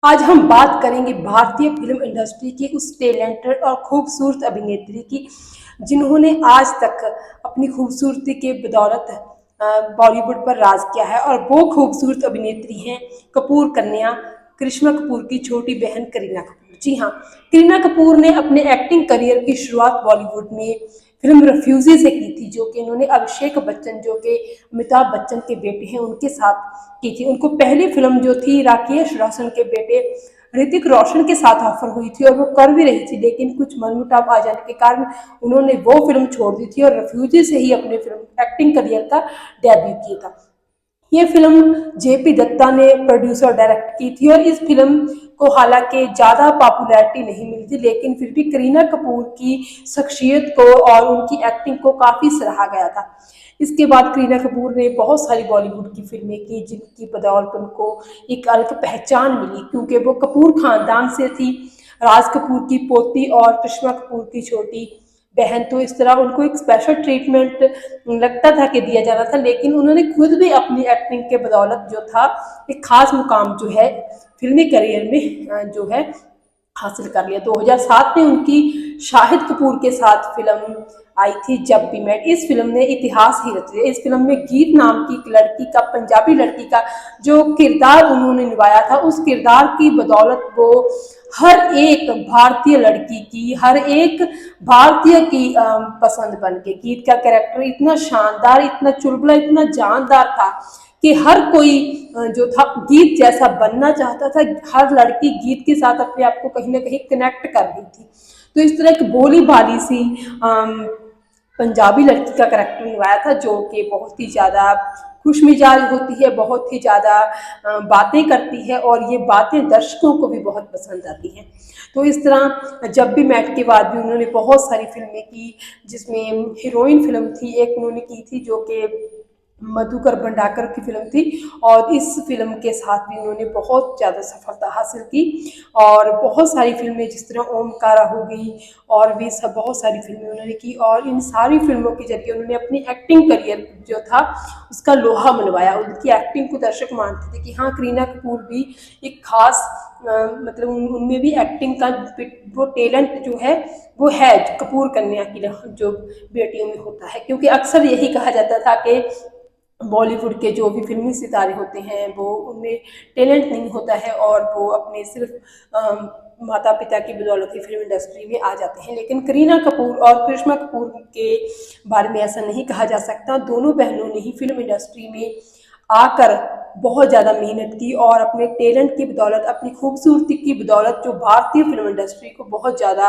आज हम बात करेंगे भारतीय फिल्म इंडस्ट्री की उस टैलेंटेड और खूबसूरत अभिनेत्री की जिन्होंने आज तक अपनी खूबसूरती के बदौलत बॉलीवुड पर राज किया है। और वो खूबसूरत अभिनेत्री हैं कपूर कन्या करिश्मा कपूर की छोटी बहन करीना कपूर। जी हाँ, करीना कपूर ने अपने एक्टिंग करियर की शुरुआत बॉलीवुड में फिल्म रिफ्यूजी से की थी, जो कि इन्होंने अभिषेक बच्चन, जो कि अमिताभ बच्चन के बेटे हैं, उनके साथ की थी। उनको पहली फिल्म जो थी राकेश रोशन के बेटे ऋतिक रोशन के साथ ऑफर हुई थी और वो कर भी रही थी, लेकिन कुछ मनमुटाव आ जाने के कारण उन्होंने वो फिल्म छोड़ दी थी और रिफ्यूजी से ही अपने फिल्म एक्टिंग करियर का डेब्यू किया था। ये फिल्म जेपी दत्ता ने प्रोड्यूस और डायरेक्ट की थी और इस फिल्म को हालांकि ज़्यादा पॉपुलैरिटी नहीं मिली थी, लेकिन फिर भी करीना कपूर की शख्सियत को और उनकी एक्टिंग को काफ़ी सराहा गया था। इसके बाद करीना कपूर ने बहुत सारी बॉलीवुड की फिल्में की, जिनकी बदौलत उनको एक अलग पहचान मिली, क्योंकि वो कपूर खानदान से थी, राज कपूर की पोती और करिश्मा कपूर की छोटी बहन। तो इस तरह उनको एक स्पेशल ट्रीटमेंट लगता था कि दिया जाना था, लेकिन उन्होंने खुद भी अपनी एक्टिंग के बदौलत जो था एक खास मुकाम जो है फिल्मी करियर में जो है हासिल कर लिया। 2007 में उनकी शाहिद कपूर के साथ फिल्म आई थी जब भी मेट। इस फिल्म ने इतिहास ही रच दिया। इस फिल्म में गीत नाम की एक लड़की का, पंजाबी लड़की का जो किरदार उन्होंने निभाया था, उस किरदार की बदौलत वो हर एक भारतीय लड़की की, हर एक भारतीय की पसंद बन के। गीत का कैरेक्टर इतना शानदार, इतना चुलबुला, इतना जानदार था कि हर कोई जो था गीत जैसा बनना चाहता था। हर लड़की गीत के साथ अपने आप को कहीं ना कहीं कनेक्ट कर रही थी। तो इस तरह एक भोली भाली सी पंजाबी लड़की का करेक्टर निभाया था, जो कि बहुत ही ज़्यादा खुश मिजाज होती है, बहुत ही ज़्यादा बातें करती है और ये बातें दर्शकों को भी बहुत पसंद आती हैं। तो इस तरह जब भी मेट के बाद भी उन्होंने बहुत सारी फिल्में की, जिसमें हीरोइन फिल्म थी, एक उन्होंने की थी जो कि मधुकर भंडाकर की फिल्म थी, और इस फिल्म के साथ भी उन्होंने बहुत ज़्यादा सफलता हासिल की। और बहुत सारी फिल्में जिस तरह ओमकारा हो गई और भी सब बहुत सारी फिल्में उन्होंने की, और इन सारी फिल्मों के जरिए उन्होंने अपनी एक्टिंग करियर जो था उसका लोहा मनवाया। उनकी एक्टिंग को दर्शक मानते थे कि हाँ, करीना कपूर भी एक खास मतलब उनमें भी एक्टिंग का वो टैलेंट जो है वो है, कपूर कन्या की जो बेटियों में होता है। क्योंकि अक्सर यही कहा जाता था कि बॉलीवुड के जो भी फिल्मी सितारे होते हैं वो उनमें टैलेंट नहीं होता है और वो अपने सिर्फ माता पिता की बदौलत ही फिल्म इंडस्ट्री में आ जाते हैं। लेकिन करीना कपूर और करिश्मा कपूर के बारे में ऐसा नहीं कहा जा सकता। दोनों बहनों ने ही फिल्म इंडस्ट्री में आकर बहुत ज़्यादा मेहनत की और अपने टैलेंट की बदौलत, अपनी खूबसूरती की बदौलत जो भारतीय फिल्म इंडस्ट्री को बहुत ज़्यादा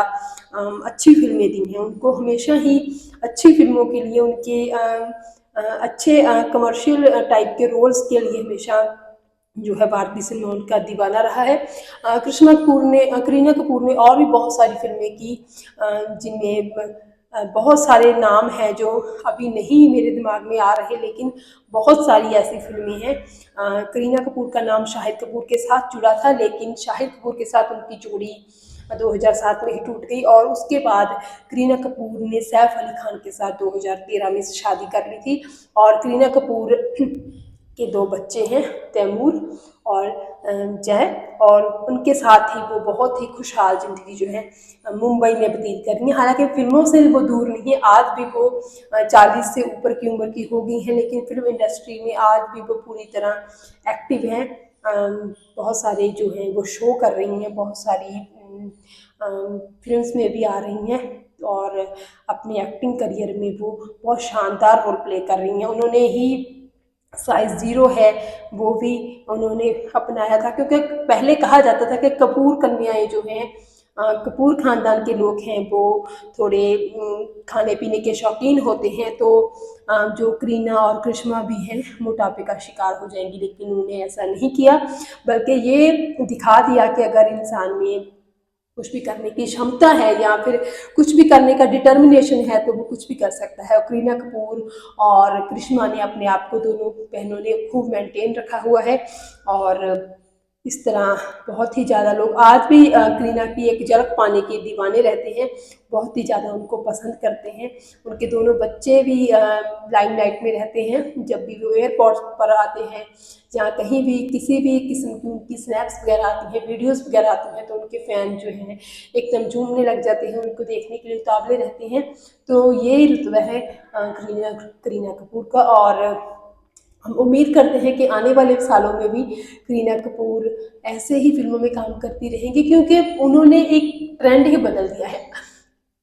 अच्छी फिल्में दी हैं। उनको हमेशा ही अच्छी फिल्मों के लिए, उनके अच्छे कमर्शियल टाइप के रोल्स के लिए हमेशा जो है भारतीय सिनेमा उनका दीवाना रहा है। करीना कपूर ने और भी बहुत सारी फिल्में की, जिनमें बहुत सारे नाम हैं जो अभी नहीं मेरे दिमाग में आ रहे, लेकिन बहुत सारी ऐसी फिल्में हैं। करीना कपूर का नाम शाहिद कपूर के साथ जुड़ा था, लेकिन शाहिद कपूर के साथ उनकी जोड़ी 2007 में ही टूट गई और उसके बाद करीना कपूर ने सैफ अली खान के साथ 2013 में शादी कर ली थी। और करीना कपूर के दो बच्चे हैं, तैमूर और जय, और उनके साथ ही वो बहुत ही खुशहाल ज़िंदगी जो है मुंबई में व्यतीत कर रही हैं। हालांकि फिल्मों से वो दूर नहीं है, आज भी वो 40 से ऊपर की उम्र की हो गई हैं, लेकिन फिल्म इंडस्ट्री में आज भी वो पूरी तरह एक्टिव हैं। बहुत सारे जो हैं वो शो कर रही हैं, बहुत सारी फिल्म्स में भी आ रही हैं और अपनी एक्टिंग करियर में वो बहुत शानदार रोल प्ले कर रही हैं। उन्होंने ही साइज 0 है वो भी उन्होंने अपनाया था, क्योंकि पहले कहा जाता था कि कपूर कन्याएं जो हैं, कपूर खानदान के लोग हैं, वो थोड़े खाने पीने के शौकीन होते हैं, तो जो करीना और करिश्मा भी हैं मोटापे का शिकार हो जाएंगी। लेकिन उन्होंने ऐसा नहीं किया, बल्कि ये दिखा दिया कि अगर इंसान में कुछ भी करने की क्षमता है या फिर कुछ भी करने का डिटर्मिनेशन है तो वो कुछ भी कर सकता है। और करीना कपूर और करिश्मा ने अपने आप को, दोनों बहनों ने खूब मेंटेन रखा हुआ है। और इस तरह बहुत ही ज़्यादा लोग आज भी करीना की एक झलक पाने के दीवाने रहते हैं, बहुत ही ज़्यादा उनको पसंद करते हैं। उनके दोनों बच्चे भी लाइमलाइट में रहते हैं। जब भी वो एयरपोर्ट पर आते हैं या कहीं भी किसी भी किस्म की उनकी स्नैप्स वगैरह आती हैं, वीडियोस वगैरह आती हैं, तो उनके फ़ैन जो हैं एकदम झूमने लग जाते हैं, उनको देखने के लिए उतावले रहते हैं। तो ये रुतबा है करीना करीना कपूर का। और हम उम्मीद करते हैं कि आने वाले सालों में भी करीना कपूर ऐसे ही फिल्मों में काम करती रहेंगी, क्योंकि उन्होंने एक ट्रेंड ही बदल दिया है।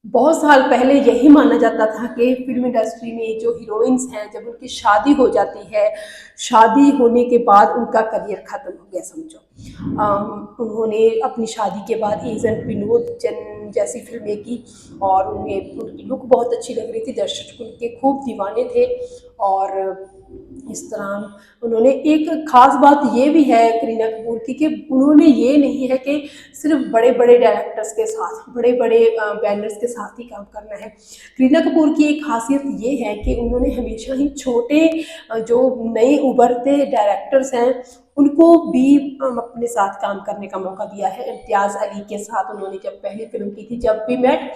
बहुत साल पहले यही माना जाता था कि फिल्म इंडस्ट्री में जो हीरोइंस हैं, जब उनकी शादी हो जाती है, शादी होने के बाद उनका करियर ख़त्म हो गया समझो। उन्होंने अपनी शादी के बाद एजेंट विनोद जन जैसी फिल्में की और उनमें उनकी लुक बहुत अच्छी लग रही थी, दर्शक उनके खूब दीवाने थे। और इस तरह उन्होंने एक ख़ास बात ये भी है करीना कपूर की कि उन्होंने ये नहीं है कि सिर्फ बड़े बड़े डायरेक्टर्स के साथ, बड़े बड़े बैनर्स के साथ ही काम करना है। करीना कपूर की एक खासियत ये है कि उन्होंने हमेशा ही छोटे जो नए उभरते डायरेक्टर्स हैं उनको भी अपने साथ काम करने का मौका दिया है। इम्तियाज़ अली के साथ उन्होंने जब पहली फिल्म की थी जब वी मेट,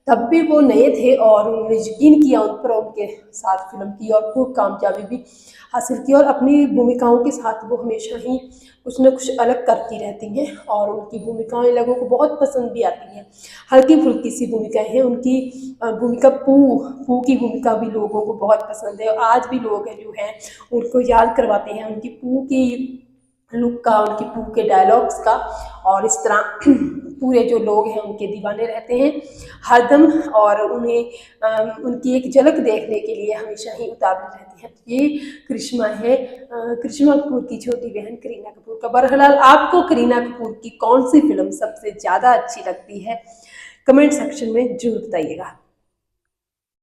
तब भी वो नए थे और उन्होंने यकीन किया उन पर, उनके साथ फिल्म की और खूब कामयाबी भी हासिल की। और अपनी भूमिकाओं के साथ वो हमेशा ही कुछ न कुछ अलग करती रहती हैं और उनकी भूमिकाएं लोगों को बहुत पसंद भी आती हैं। हल्की फुल्की सी भूमिकाएं हैं उनकी। भूमिका पू पू की भूमिका भी लोगों को बहुत पसंद है और आज भी लोग हैं जो हैं उनको याद करवाते हैं उनकी पू की लुक का, उनकी पू के डायलॉग्स का। और इस तरह पूरे जो लोग हैं उनके दीवाने रहते हैं हरदम और उन्हें उनकी एक झलक देखने के लिए हमेशा ही उतावली रहती है। तो ये करिश्मा है करिश्मा कपूर की छोटी बहन करीना कपूर का। बहरहाल आपको करीना कपूर की कौन सी फिल्म सबसे ज़्यादा अच्छी लगती है, कमेंट सेक्शन में जरूर बताइएगा।